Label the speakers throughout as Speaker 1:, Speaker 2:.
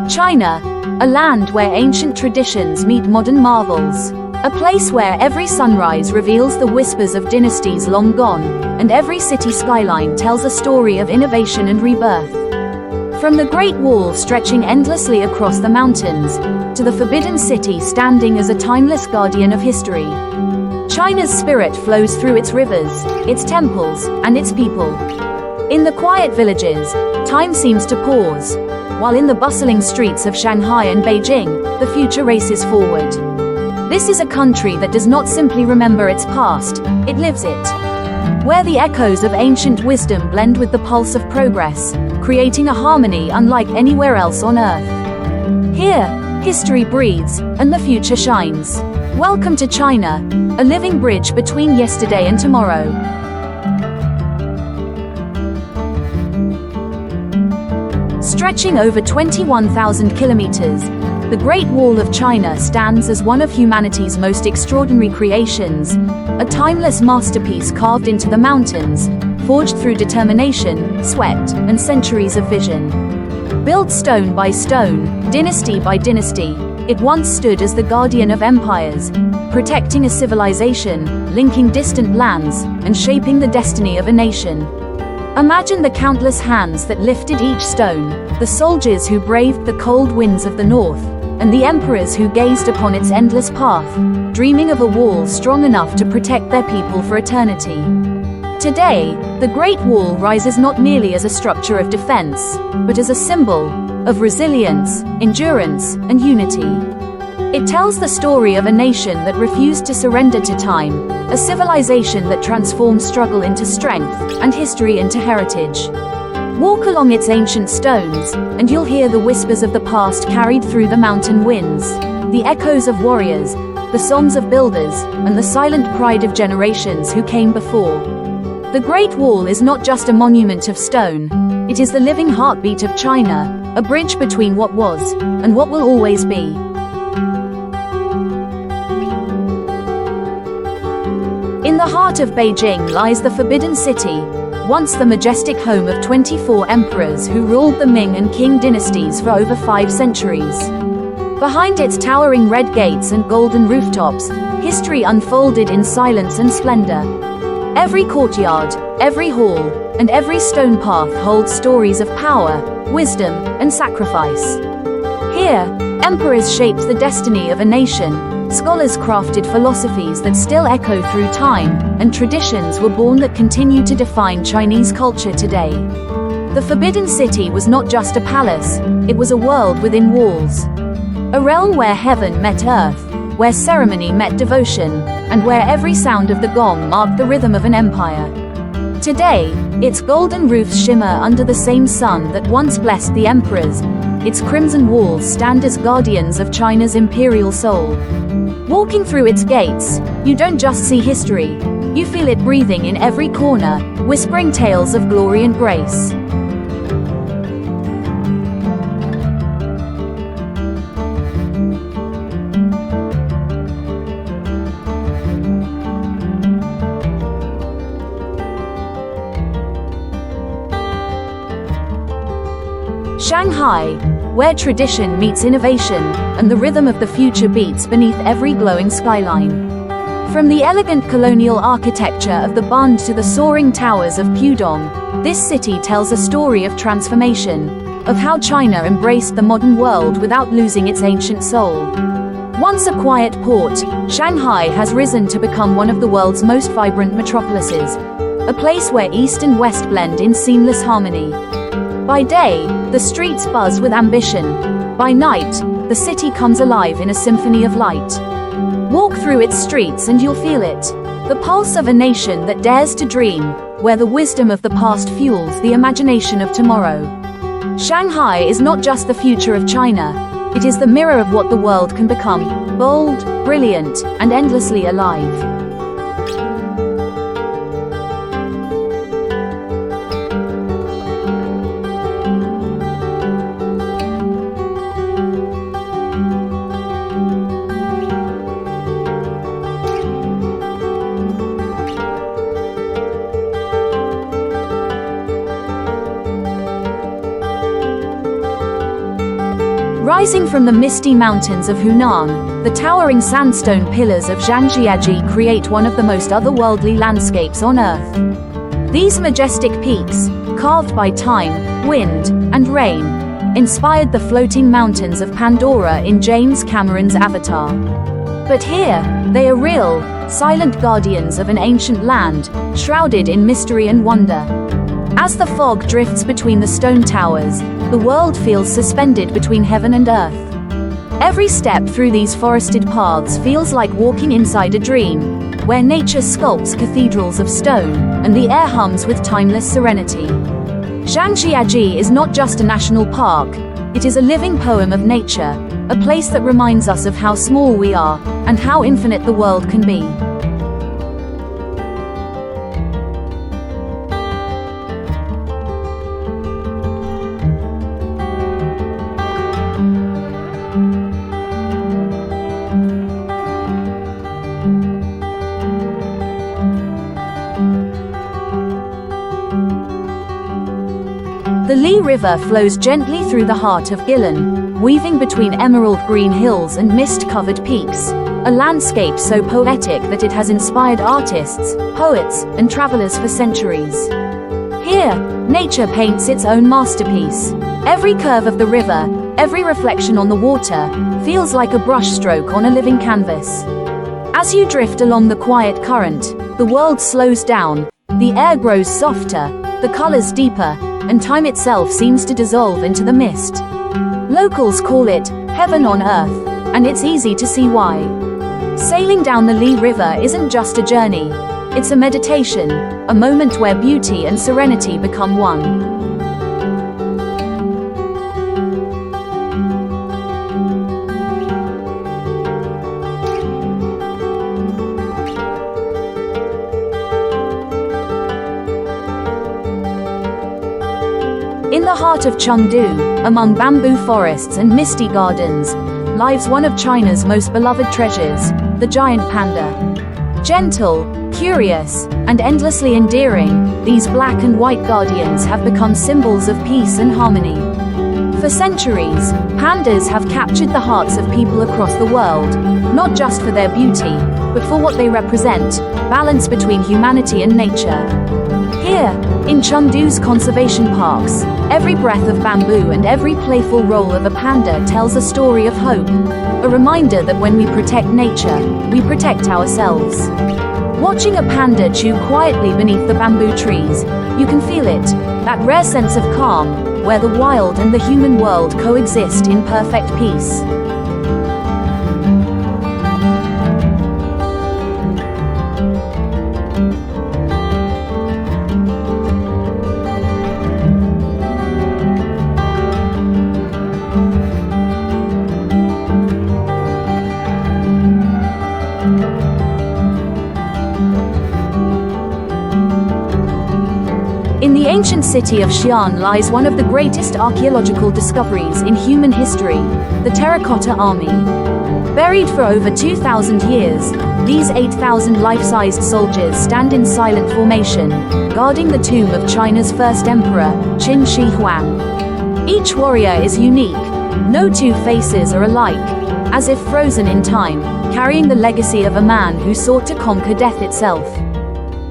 Speaker 1: China, a land where ancient traditions meet modern marvels. A place where every sunrise reveals the whispers of dynasties long gone, and every city skyline tells a story of innovation and rebirth. From the Great Wall stretching endlessly across the mountains, to the Forbidden City standing as a timeless guardian of history, China's spirit flows through its rivers, its temples, and its people. In the quiet villages, time seems to pause, while in the bustling streets of Shanghai and Beijing, the future races forward. This is a country that does not simply remember its past, it lives it. Where the echoes of ancient wisdom blend with the pulse of progress, creating a harmony unlike anywhere else on Earth. Here, history breathes, and the future shines. Welcome to China, a living bridge between yesterday and tomorrow. Stretching over 21,000 kilometers, the Great Wall of China stands as one of humanity's most extraordinary creations, a timeless masterpiece carved into the mountains, forged through determination, sweat, and centuries of vision. Built stone by stone, dynasty by dynasty, it once stood as the guardian of empires, protecting a civilization, linking distant lands, and shaping the destiny of a nation. Imagine the countless hands that lifted each stone, the soldiers who braved the cold winds of the north, and the emperors who gazed upon its endless path, dreaming of a wall strong enough to protect their people for eternity. Today, the Great Wall rises not merely as a structure of defense, but as a symbol of resilience, endurance, and unity. It tells the story of a nation that refused to surrender to time, a civilization that transformed struggle into strength, and history into heritage. Walk along its ancient stones, and you'll hear the whispers of the past carried through the mountain winds, the echoes of warriors, the songs of builders, and the silent pride of generations who came before. The Great Wall is not just a monument of stone, it is the living heartbeat of China, a bridge between what was, and what will always be. In the heart of Beijing lies the Forbidden City, once the majestic home of 24 emperors who ruled the Ming and Qing dynasties for over 5 centuries. Behind its towering red gates and golden rooftops, history unfolded in silence and splendor. Every courtyard, every hall, and every stone path holds stories of power, wisdom, and sacrifice. Here, emperors shaped the destiny of a nation, scholars crafted philosophies that still echo through time, and traditions were born that continue to define Chinese culture today. The Forbidden City was not just a palace, it was a world within walls. A realm where heaven met earth, where ceremony met devotion, and where every sound of the gong marked the rhythm of an empire. Today, its golden roofs shimmer under the same sun that once blessed the emperors, its crimson walls stand as guardians of China's imperial soul. Walking through its gates, you don't just see history, you feel it breathing in every corner, whispering tales of glory and grace. Shanghai, where tradition meets innovation, and the rhythm of the future beats beneath every glowing skyline. From the elegant colonial architecture of the Panda to the soaring towers of Pudong, this city tells a story of transformation, of how China embraced the modern world without losing its ancient soul. Once a quiet port, Shanghai has risen to become one of the world's most vibrant metropolises, a place where East and West blend in seamless harmony. By day, the streets buzz with ambition. By night, the city comes alive in a symphony of light. Walk through its streets and you'll feel it. The pulse of a nation that dares to dream, where the wisdom of the past fuels the imagination of tomorrow. Shanghai is not just the future of China, it is the mirror of what the world can become, bold, brilliant, and endlessly alive. Rising from the misty mountains of Hunan, the towering sandstone pillars of Zhangjiajie create one of the most otherworldly landscapes on Earth. These majestic peaks, carved by time, wind, and rain, inspired the floating mountains of Pandora in James Cameron's Avatar. But here, they are real, silent guardians of an ancient land, shrouded in mystery and wonder. As the fog drifts between the stone towers, the world feels suspended between heaven and earth. Every step through these forested paths feels like walking inside a dream, where nature sculpts cathedrals of stone, and the air hums with timeless serenity. Zhangjiajie is not just a national park, it is a living poem of nature, a place that reminds us of how small we are, and how infinite the world can be. The Li River flows gently through the heart of Guilin, weaving between emerald green hills and mist-covered peaks, a landscape so poetic that it has inspired artists, poets, and travelers for centuries. Here, nature paints its own masterpiece. Every curve of the river, every reflection on the water, feels like a brushstroke on a living canvas. As you drift along the quiet current, the world slows down, the air grows softer, the colors deeper, and time itself seems to dissolve into the mist. Locals call it heaven on earth, and it's easy to see why. Sailing down the Li River isn't just a journey, it's a meditation, a moment where beauty and serenity become one. In the heart of Chengdu, among bamboo forests and misty gardens, lies one of China's most beloved treasures, the giant panda. Gentle, curious, and endlessly endearing, these black and white guardians have become symbols of peace and harmony. For centuries, pandas have captured the hearts of people across the world, not just for their beauty, but for what they represent, balance between humanity and nature. Here, in Chengdu's conservation parks, every breath of bamboo and every playful roll of a panda tells a story of hope, a reminder that when we protect nature, we protect ourselves. Watching a panda chew quietly beneath the bamboo trees, you can feel it, that rare sense of calm, where the wild and the human world coexist in perfect peace. In the ancient city of Xi'an lies one of the greatest archaeological discoveries in human history, the Terracotta Army. Buried for over 2,000 years, these 8,000 life-sized soldiers stand in silent formation, guarding the tomb of China's first emperor, Qin Shi Huang. Each warrior is unique, no two faces are alike, as if frozen in time, carrying the legacy of a man who sought to conquer death itself.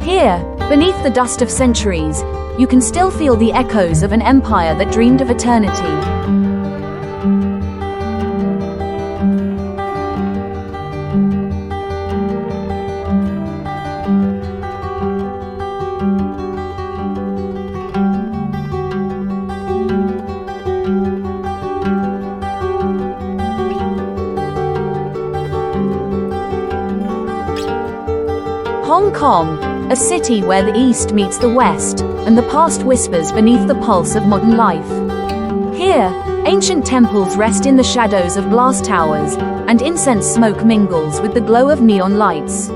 Speaker 1: Here, beneath the dust of centuries, you can still feel the echoes of an empire that dreamed of eternity. Hong Kong, a city where the East meets the West, and the past whispers beneath the pulse of modern life. Here, ancient temples rest in the shadows of glass towers, and incense smoke mingles with the glow of neon lights.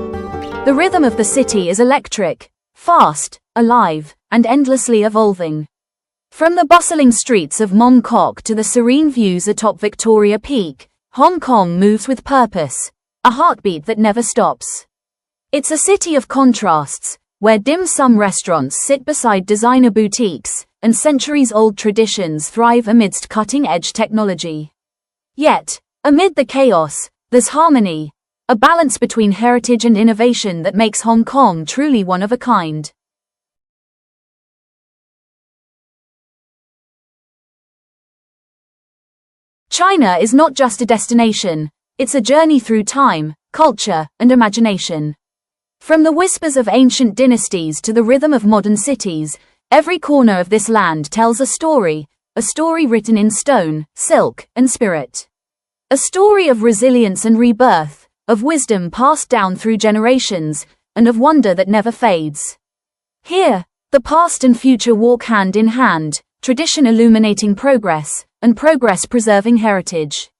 Speaker 1: The rhythm of the city is electric, fast, alive, and endlessly evolving. From the bustling streets of Mong Kok to the serene views atop Victoria Peak, Hong Kong moves with purpose, a heartbeat that never stops. It's a city of contrasts, where dim sum restaurants sit beside designer boutiques, and centuries-old traditions thrive amidst cutting-edge technology. Yet, amid the chaos, there's harmony, a balance between heritage and innovation that makes Hong Kong truly one of a kind. China is not just a destination, it's a journey through time, culture, and imagination. From the whispers of ancient dynasties to the rhythm of modern cities, every corner of this land tells a story written in stone, silk, and spirit. A story of resilience and rebirth, of wisdom passed down through generations, and of wonder that never fades. Here, the past and future walk hand in hand, tradition illuminating progress, and progress preserving heritage.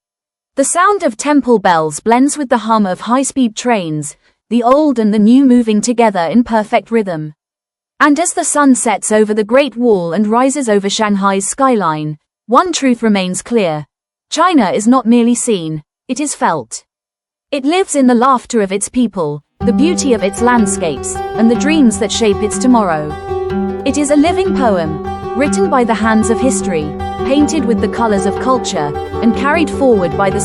Speaker 1: The sound of temple bells blends with the hum of high-speed trains, the old and the new moving together in perfect rhythm. And as the sun sets over the Great Wall and rises over Shanghai's skyline, one truth remains clear. China is not merely seen, it is felt. It lives in the laughter of its people, the beauty of its landscapes, and the dreams that shape its tomorrow. It is a living poem, written by the hands of history, painted with the colors of culture, and carried forward by the